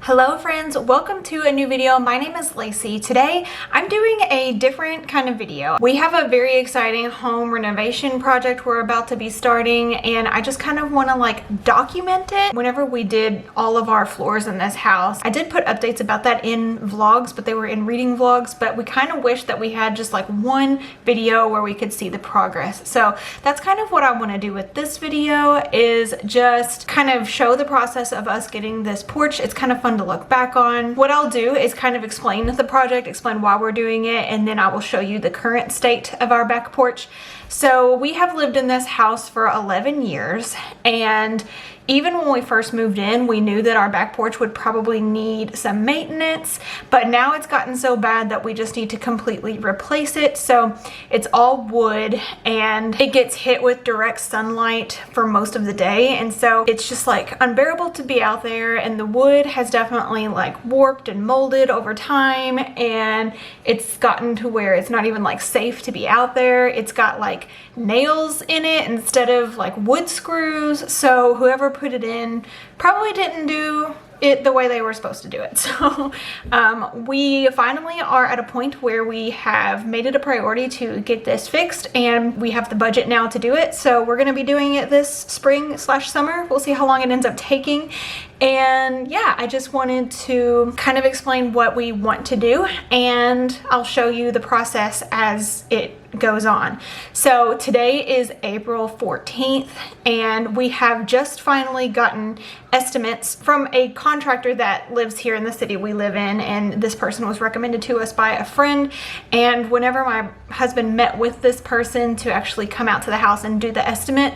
Hello friends, welcome to a new video. My name is Lacey. Today I'm doing a different kind of video. We have a very exciting home renovation project we're about to be starting, and I just kind of want to like document it. Whenever we did all of our floors in this house, I did put updates about that in vlogs, but they were in reading vlogs, but we kind of wish that we had just like one video where we could see the progress. So that's kind of what I want to do with this video, is just kind of show the process of us getting this porch. It's kind of fun to look back on. What I'll do is kind of explain the project, explain why we're doing it, and then I will show you the current state of our back porch. So we have lived in this house for 11 years, and even when we first moved in, we knew that our back porch would probably need some maintenance, but now it's gotten so bad that we just need to completely replace it. So it's all wood and it gets hit with direct sunlight for most of the day, and so it's just like unbearable to be out there, and the wood has definitely like warped and molded over time, and it's gotten to where it's not even like safe to be out there. It's got like nails in it instead of like wood screws, so whoever put it in probably didn't do it the way they were supposed to do it. So we finally are at a point where we have made it a priority to get this fixed, and we have the budget now to do it. So we're going to be doing it this spring/summer. We'll see how long it ends up taking. And yeah, I just wanted to kind of explain what we want to do, and I'll show you the process as it goes on. So today is April 14th, and we have just finally gotten estimates from a contractor that lives here in the city we live in, and this person was recommended to us by a friend. And whenever my husband met with this person to actually come out to the house and do the estimate,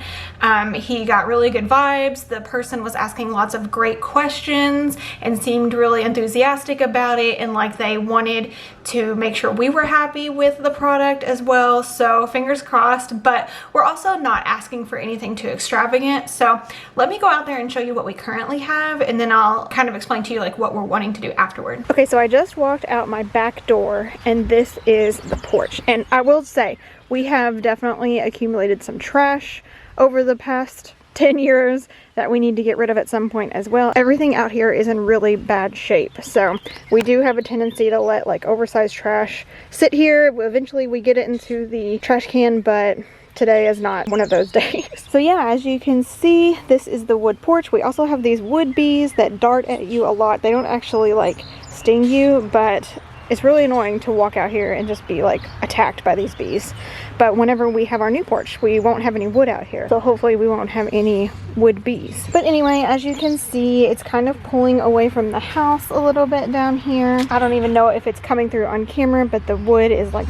he got really good vibes. The person was asking lots of great questions and seemed really enthusiastic about it, and like they wanted to make sure we were happy with the product as well. So fingers crossed, but we're also not asking for anything too extravagant. So let me go out there and show you what we currently have, and then I'll kind of explain to you like what we're wanting to do afterward. Okay, so I just walked out my back door, and this is the porch. And I will say, we have definitely accumulated some trash over the past 10 years that we need to get rid of at some point as well. Everything out here is in really bad shape, so we do have a tendency to let like oversized trash sit here. Eventually we get it into the trash can, but today is not one of those days. So yeah, as you can see, this is the wood porch. We also have these wood bees that dart at you a lot. They don't actually like sting you, but it's really annoying to walk out here and just be like attacked by these bees. But whenever we have our new porch, we won't have any wood out here, so hopefully we won't have any wood bees. But anyway, as you can see, it's kind of pulling away from the house a little bit down here. I don't even know if it's coming through on camera, but the wood is like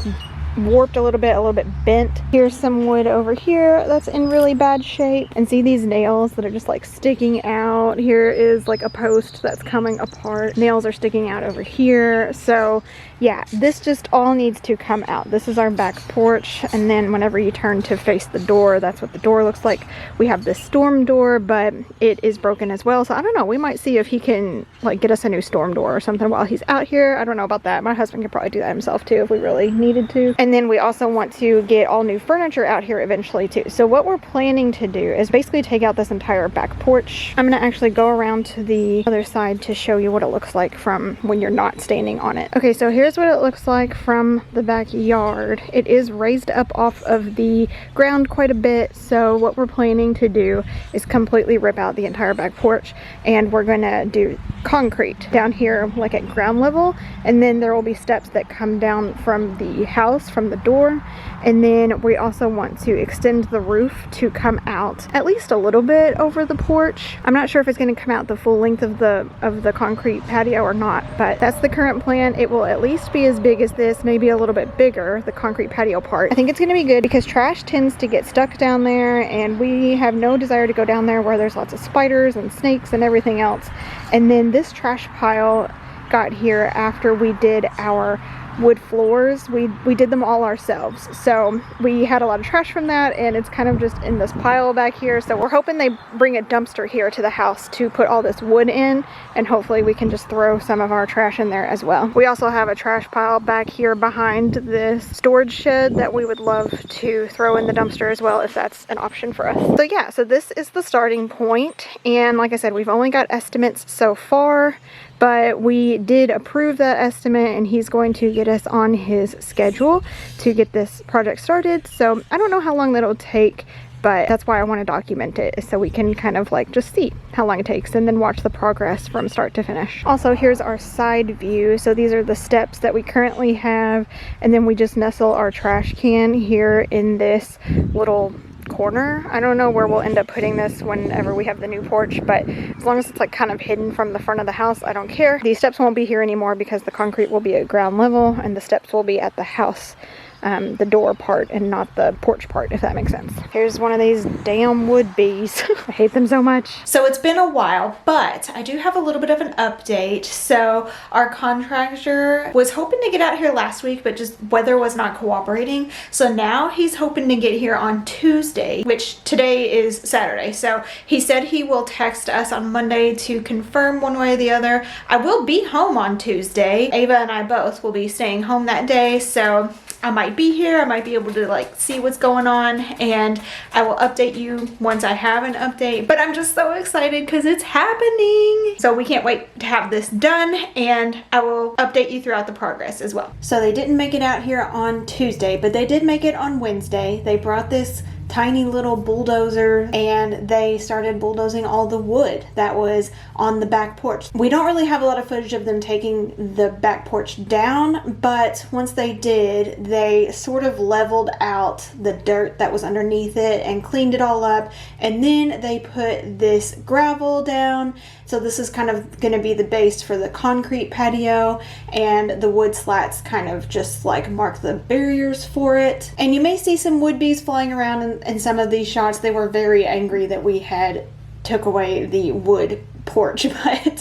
warped a little bit bent. Here's some wood over here that's in really bad shape, and see these nails that are just like sticking out. Here is like a post that's coming apart. Nails are sticking out over here. So yeah, this just all needs to come out. This is our back porch, and then whenever you turn to face the door, that's what the door looks like. We have this storm door, but it is broken as well. So I don't know, we might see if he can like get us a new storm door or something while he's out here. I don't know about that. My husband could probably do that himself too if we really needed to. And then we also want to get all new furniture out here eventually too. So what we're planning to do is basically take out this entire back porch. I'm gonna actually go around to the other side to show you what it looks like from when you're not standing on it. Okay, so here's what it looks like from the backyard. It is raised up off of the ground quite a bit, so what we're planning to do is completely rip out the entire back porch, and we're gonna do concrete down here like at ground level, and then there will be steps that come down from the house, from the door, and then we also want to extend the roof to come out at least a little bit over the porch. I'm not sure if it's going to come out the full length of the concrete patio or not, but that's the current plan. It will at least be as big as this, maybe a little bit bigger, the concrete patio part. I think it's going to be good because trash tends to get stuck down there, and we have no desire to go down there where there's lots of spiders and snakes and everything else. And then this trash pile got here after we did our wood floors. We did them all ourselves, so we had a lot of trash from that, and it's kind of just in this pile back here. So we're hoping they bring a dumpster here to the house to put all this wood in, and hopefully we can just throw some of our trash in there as well. We also have a trash pile back here behind this storage shed that we would love to throw in the dumpster as well if that's an option for us. So yeah, so this is the starting point, and like I said, we've only got estimates so far. but we did approve that estimate and he's going to get us on his schedule to get this project started. So I don't know how long that'll take, but that's why I want to document it, so we can kind of like just see how long it takes and then watch the progress from start to finish. Also, here's our side view. So these are the steps that we currently have, and then we just nestle our trash can here in this little corner. I don't know where we'll end up putting this whenever we have the new porch, but as long as it's like kind of hidden from the front of the house, I don't care. These steps won't be here anymore because the concrete will be at ground level and the steps will be at the house, the door part and not the porch part, if that makes sense. Here's one of these damn wood bees. I hate them so much. So it's been a while, but I do have a little bit of an update. So our contractor was hoping to get out here last week, but just weather was not cooperating. So now he's hoping to get here on Tuesday, which today is Saturday. So he said he will text us on Monday to confirm one way or the other. I will be home on Tuesday. Ava and I both will be staying home that day. So I might be here, I might be able to like see what's going on, and I will update you once I have an update. But I'm just so excited because it's happening. So we can't wait to have this done, and I will update you throughout the progress as well. So they didn't make it out here on Tuesday, but they did make it on Wednesday. They brought this tiny little bulldozer and they started bulldozing all the wood that was on the back porch. We don't really have a lot of footage of them taking the back porch down, but once they did, they sort of leveled out the dirt that was underneath it and cleaned it all up, and then they put this gravel down. So this is kind of going to be the base for the concrete patio, and the wood slats kind of just like mark the barriers for it. And you may see some wood bees flying around in some of these shots. They were very angry that we had took away the wood porch,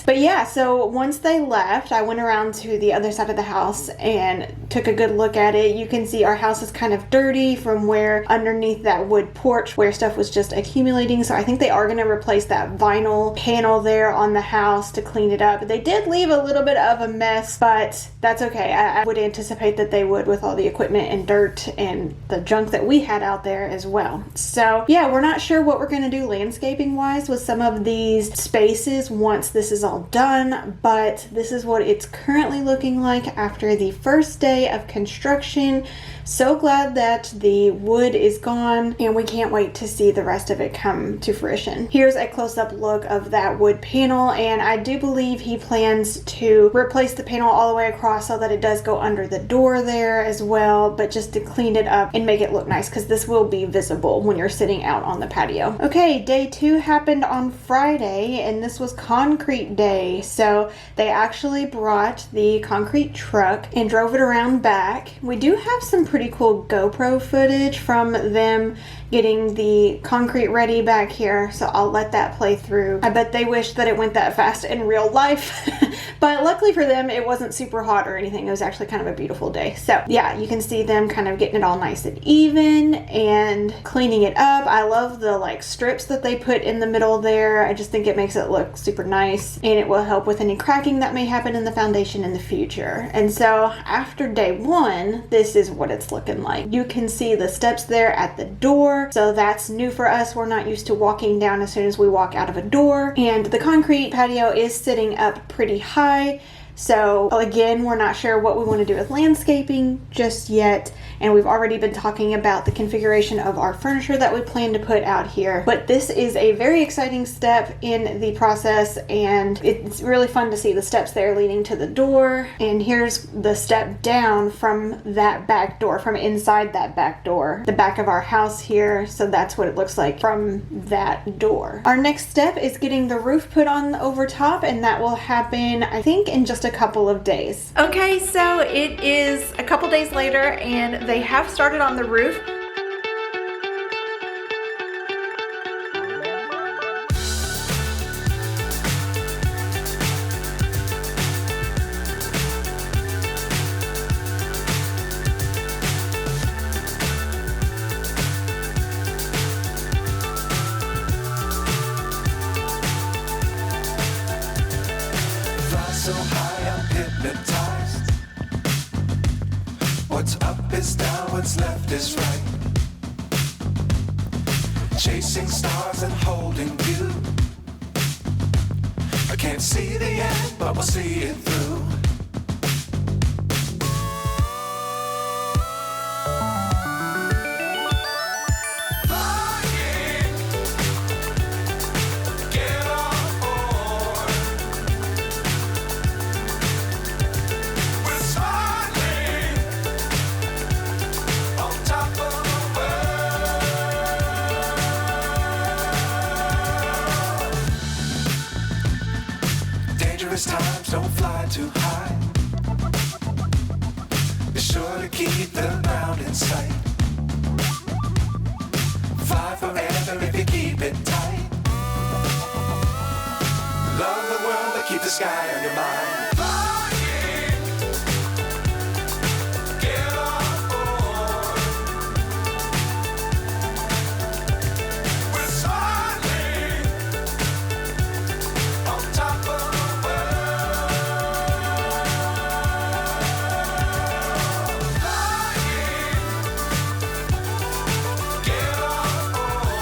but yeah, so once they left, I went around to the other side of the house and took a good look at it. You can see our house is kind of dirty from where underneath that wood porch where stuff was just accumulating. So I think they are going to replace that vinyl panel there on the house to clean it up. They did leave a little bit of a mess, but that's okay. I would anticipate that they would with all the equipment and dirt and the junk that we had out there as well. So yeah, we're not sure what we're going to do landscaping wise with some of these spaces once this is all done, but this is what it's currently looking like after the first day of construction. So glad that the wood is gone, and we can't wait to see the rest of it come to fruition. Here's a close-up look of that wood panel, and I do believe he plans to replace the panel all the way across so that it does go under the door there as well, but just to clean it up and make it look nice, because this will be visible when you're sitting out on the patio. Okay, day 2 happened on Friday, and this was concrete day. So they actually brought the concrete truck and drove it around back. We do have some pretty cool GoPro footage from them getting the concrete ready back here, so I'll let that play through. I bet they wish that it went that fast in real life, but luckily for them, it wasn't super hot or anything. It was actually kind of a beautiful day. So yeah, you can see them kind of getting it all nice and even and cleaning it up. I love the like strips that they put in the middle there. I just think it makes it look super nice, and it will help with any cracking that may happen in the foundation in the future. And so after day 1, this is what it's looking like. You can see the steps there at the door. So that's new for us. We're not used to walking down as soon as we walk out of a door. And the concrete patio is sitting up pretty high. So again, we're not sure what we want to do with landscaping just yet, and we've already been talking about the configuration of our furniture that we plan to put out here. But this is a very exciting step in the process, and it's really fun to see the steps there leading to the door. And here's the step down from that back door, from inside that back door, the back of our house here. So that's what it looks like from that door. Our next step is getting the roof put on over top, and that will happen, I think, in just a couple of days. Okay, so it is a couple days later, and they have started on the roof. So high, I'm hypnotized. What's up is down, what's left is right. Chasing stars and holding you. Can't see the end, but we'll see it through. Flying, get on board. We're smiling on top of the world. Dangerous times, don't fly too high. Be sure to keep the ground in sight. Fly forever if you keep it tight. Love the world, but keep the sky on your mind. Flying, get on board. We're smiling on top of the world. Flying, get on board.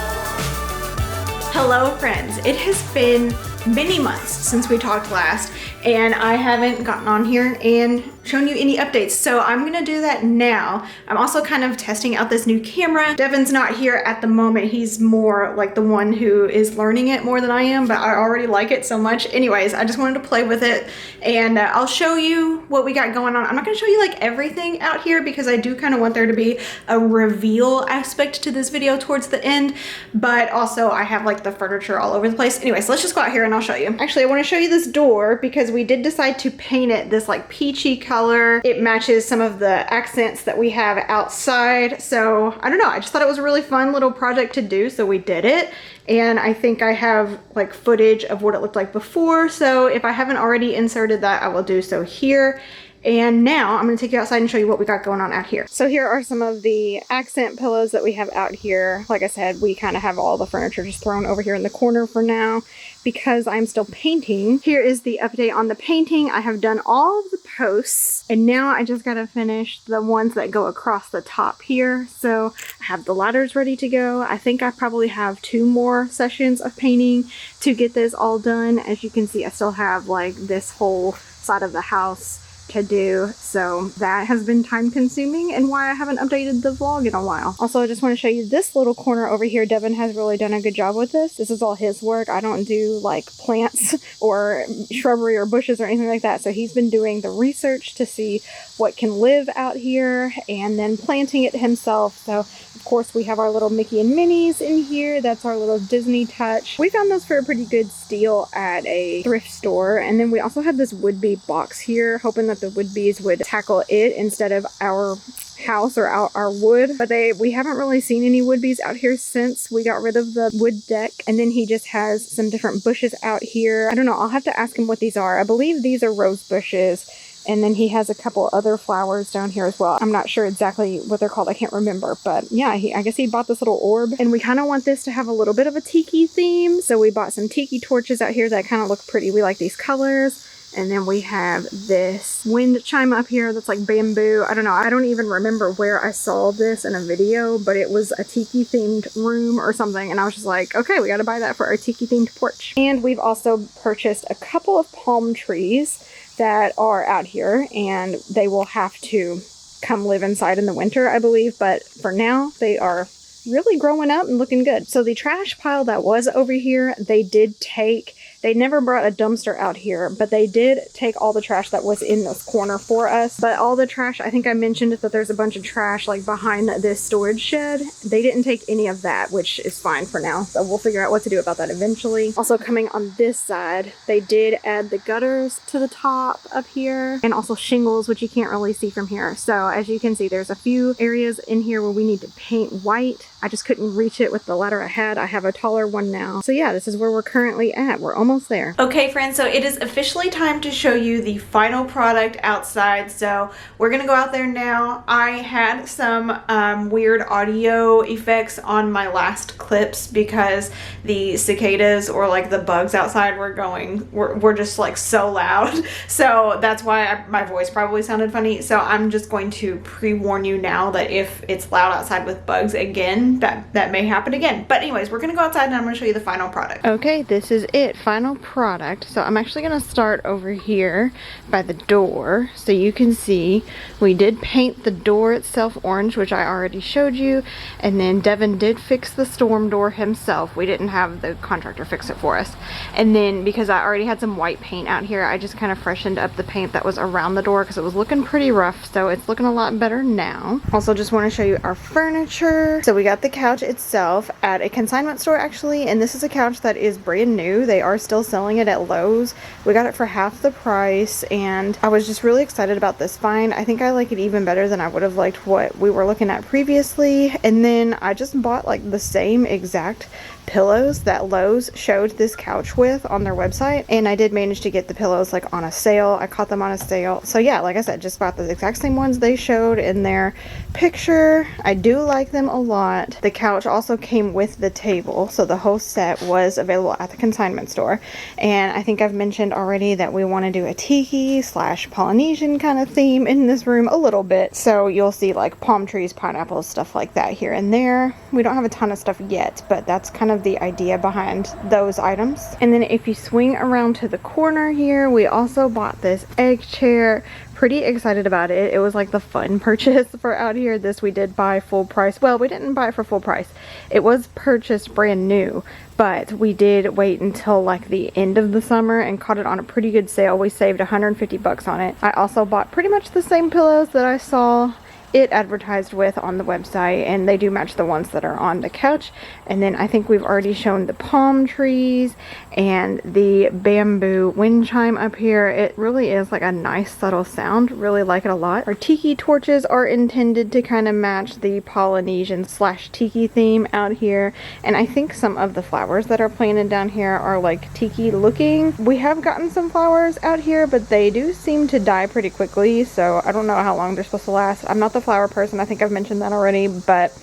Hello friends, it has been many months since we talked last and I haven't gotten on here and shown you any updates, so I'm gonna do that now. I'm also kind of testing out this new camera. Devin's not here at the moment. He's more like the one who is learning it more than I am, but I already like it so much. Anyways, I just wanted to play with it and I'll show you what we got going on. I'm not gonna show you like everything out here because I do kind of want there to be a reveal aspect to this video towards the end, but also I have like the furniture all over the place. Anyways, let's just go out here and I'll show you. Actually, I want to show you this door because we did decide to paint it this like peachy color. It matches some of the accents that we have outside. So I don't know, I just thought it was a really fun little project to do, so we did it. And I think I have like footage of what it looked like before. So if I haven't already inserted that, I will do so here. And now I'm gonna take you outside and show you what we got going on out here. So here are some of the accent pillows that we have out here. Like I said, we kind of have all the furniture just thrown over here in the corner for now because I'm still painting. Here is the update on the painting. I have done all of the posts and now I just gotta finish the ones that go across the top here. So I have the ladders ready to go. I think I probably have 2 more sessions of painting to get this all done. As you can see, I still have like this whole side of the house to do, so that has been time consuming and why I haven't updated the vlog in a while. Also, I just want to show you this little corner over here. Devin has really done a good job with this. This is all his work. I don't do like plants or shrubbery or bushes or anything like that, so he's been doing the research to see what can live out here and then planting it himself. So of course we have our little Mickey and Minnie's in here. That's our little Disney touch. We found those for a pretty good steal at a thrift store, and then we also had this would-be box here, hoping that the would-bees would tackle it instead of our house or our wood, but we haven't really seen any would-bees out here since we got rid of the wood deck. And then he just has some different bushes out here. I don't know, I'll have to ask him what these are. I believe these are rose bushes, and then he has a couple other flowers down here as well. I'm not sure exactly what they're called, I can't remember, but yeah, I guess he bought this little orb, and we kind of want this to have a little bit of a tiki theme, so we bought some tiki torches out here that kind of look pretty. We like these colors. And then we have this wind chime up here that's like bamboo. I don't know, I don't even remember where I saw this in a video, but it was a tiki themed room or something, and I was just like, okay, we gotta buy that for our tiki themed porch. And we've also purchased a couple of palm trees that are out here, and they will have to come live inside in the winter, I believe, but for now they are really growing up and looking good. So the trash pile that was over here, they never brought a dumpster out here, but they did take all the trash that was in this corner for us. But all the trash, I think I mentioned that there's a bunch of trash like behind this storage shed. They didn't take any of that, which is fine for now. So we'll figure out what to do about that eventually. Also coming on this side, they did add the gutters to the top up here and also shingles, which you can't really see from here. So as you can see, there's a few areas in here where we need to paint white. I just couldn't reach it with the ladder I had. I have a taller one now. So yeah, this is where we're currently at. We're almost there. Okay friends, so it is officially time to show you the final product outside. So we're gonna go out there now. I had some weird audio effects on my last clips because the cicadas or like the bugs outside were just like so loud. So that's why my voice probably sounded funny. So I'm just going to pre-warn you now that if it's loud outside with bugs again, that may happen again. But anyways, we're gonna go outside and I'm gonna show you the final product. Okay, this is it. Final final product. So I'm actually going to start over here by the door so you can see we did paint the door itself orange, which I already showed you, and then Devin did fix the storm door himself. We didn't have the contractor fix it for us. And then because I already had some white paint out here, I just kind of freshened up the paint that was around the door because it was looking pretty rough, so it's looking a lot better now. Also just want to show you our furniture. So we got the couch itself at a consignment store actually, and this is a couch that is brand new. They are still selling it at Lowe's. We got it for half the price, and I was just really excited about this find. I think I like it even better than I would have liked what we were looking at previously. And then I just bought like the same exact pillows that Lowe's showed this couch with on their website, and I did manage to get the pillows like on a sale. I caught them on a sale. So yeah, like I said, just bought the exact same ones they showed in their picture. I do like them a lot. The couch also came with the table, so the whole set was available at the consignment store. And I think I've mentioned already that we want to do a tiki / Polynesian kind of theme in this room a little bit, so you'll see like palm trees, pineapples, stuff like that here and there. We don't have a ton of stuff yet, but that's kind of the idea behind those items. And then if you swing around to the corner here, we also bought this egg chair. Pretty excited about it. It was like the fun purchase for out here. This we did buy full price. Well, we didn't buy it for full price. It was purchased brand new, but we did wait until like the end of the summer and caught it on a pretty good sale. We saved 150 bucks on it. I also bought pretty much the same pillows that I saw it advertised with on the website, and they do match the ones that are on the couch. And then I think we've already shown the palm trees and the bamboo wind chime up here. It really is like a nice subtle sound. Really like it a lot. Our tiki torches are intended to kind of match the Polynesian / tiki theme out here, and I think some of the flowers that are planted down here are like tiki looking. We have gotten some flowers out here, but they do seem to die pretty quickly, so I don't know how long they're supposed to last. I'm not the flower person. I think I've mentioned that already, but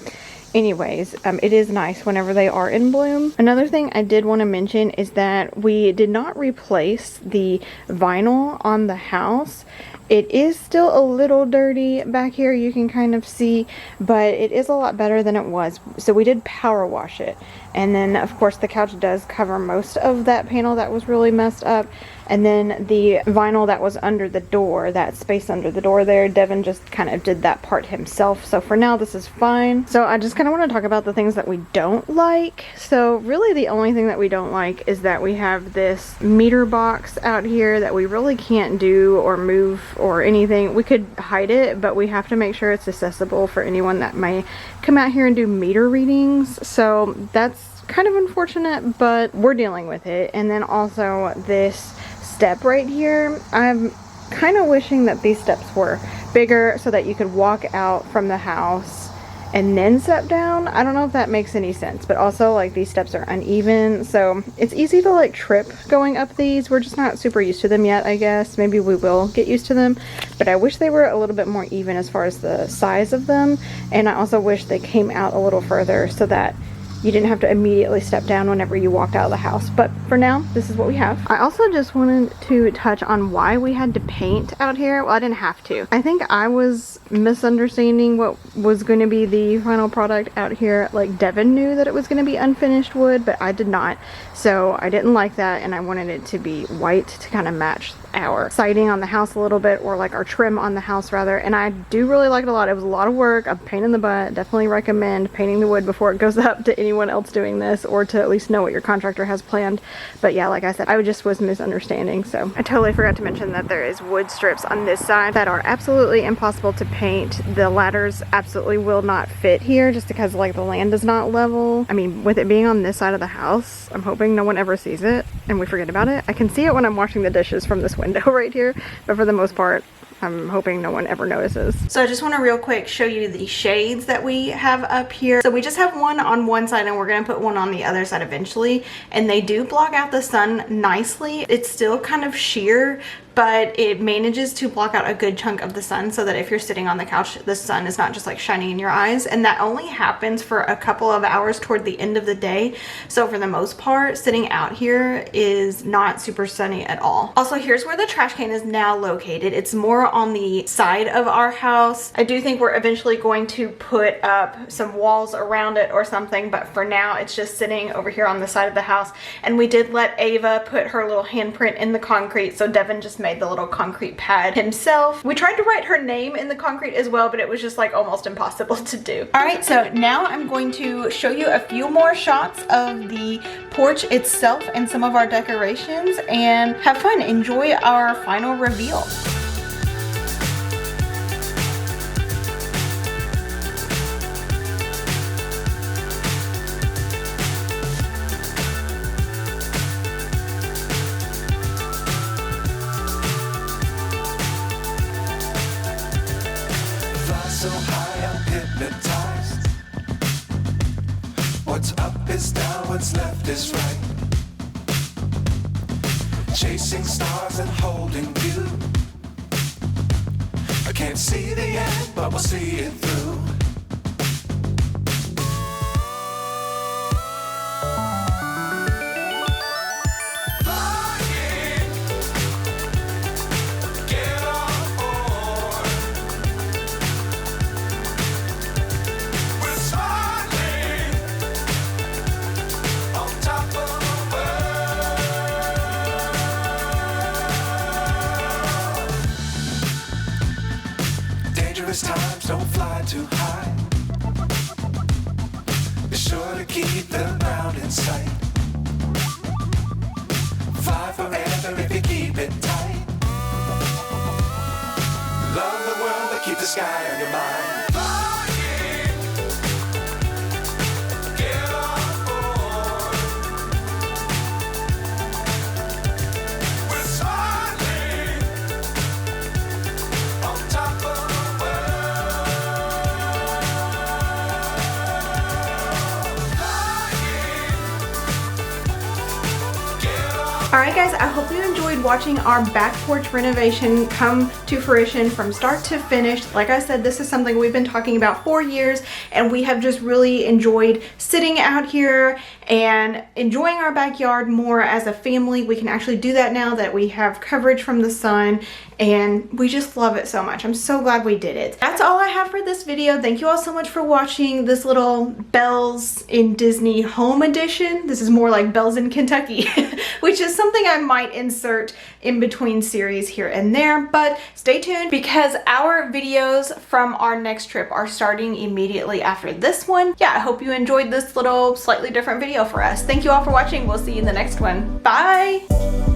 anyways, it is nice whenever they are in bloom. Another thing I did want to mention is that we did not replace the vinyl on the house. It is still a little dirty back here, you can kind of see, but it is a lot better than it was. So we did power wash it, and then of course the couch does cover most of that panel that was really messed up. And then the vinyl that was under the door, that space under the door there, Devin just kind of did that part himself. So for now, this is fine. So I just kind of want to talk about the things that we don't like. So really the only thing that we don't like is that we have this meter box out here that we really can't do or move or anything. We could hide it, but we have to make sure it's accessible for anyone that may come out here and do meter readings. So that's kind of unfortunate, but we're dealing with it. And then also this step right here, I'm kind of wishing that these steps were bigger so that you could walk out from the house and then step down. I don't know if that makes any sense, but also like these steps are uneven, so it's easy to like trip going up these. We're just not super used to them yet, I guess. Maybe we will get used to them, but I wish they were a little bit more even as far as the size of them. And I also wish they came out a little further so that you didn't have to immediately step down whenever you walked out of the house. But for now, this is what we have. I also just wanted to touch on why we had to paint out here. Well, I didn't have to. I think I was misunderstanding what was going to be the final product out here. Like Devin knew that it was going to be unfinished wood, but I did not. So I didn't like that, and I wanted it to be white to kind of match our siding on the house a little bit, or like our trim on the house rather. And I do really like it a lot. It was a lot of work, a pain in the butt. Definitely recommend painting the wood before it goes up to anyone else doing this, or to at least know what your contractor has planned. But yeah, like I said, I just was misunderstanding. So I totally forgot to mention that there is wood strips on this side that are absolutely impossible to paint. The ladders absolutely will not fit here just because like the land is not level. I mean, with it being on this side of the house, I'm hoping no one ever sees it and we forget about it. I can see it when I'm washing the dishes from this window right here, but for the most part, I'm hoping no one ever notices. So I just want to real quick show you the shades that we have up here. So we just have one on one side, and we're going to put one on the other side eventually, and they do block out the sun nicely. It's still kind of sheer, but it manages to block out a good chunk of the sun so that if you're sitting on the couch, the sun is not just like shining in your eyes. And that only happens for a couple of hours toward the end of the day. So for the most part, sitting out here is not super sunny at all. Also, here's where the trash can is now located. It's more on the side of our house. I do think we're eventually going to put up some walls around it or something, but for now it's just sitting over here on the side of the house. And we did let Ava put her little handprint in the concrete, so Devin just made the little concrete pad himself. We tried to write her name in the concrete as well, but it was just like almost impossible to do. All right, so now I'm going to show you a few more shots of the porch itself and some of our decorations, and have fun. Enjoy our final reveal. So high, I'm hypnotized. What's up is down, what's left is right. Chasing stars and holding you. I can't see the end, but we'll see it through. Times don't fly too high. Be sure to keep the ground in sight. Fly forever if you keep it tight. Love the world, but keep the sky on your mind. Alright guys, I hope you enjoyed watching our back porch renovation come to fruition from start to finish. Like I said, this is something we've been talking about for years, and we have just really enjoyed sitting out here and enjoying our backyard more as a family. We can actually do that now that we have coverage from the sun, and we just love it so much. I'm so glad we did it. That's all I have for this video. Thank you all so much for watching this little Bells in Disney home edition. This is more like Bells in Kentucky, which is something I might insert in between series here and there, but stay tuned because our videos from our next trip are starting immediately after this one. Yeah, I hope you enjoyed this little slightly different video for us. Thank you all for watching. We'll see you in the next one. Bye!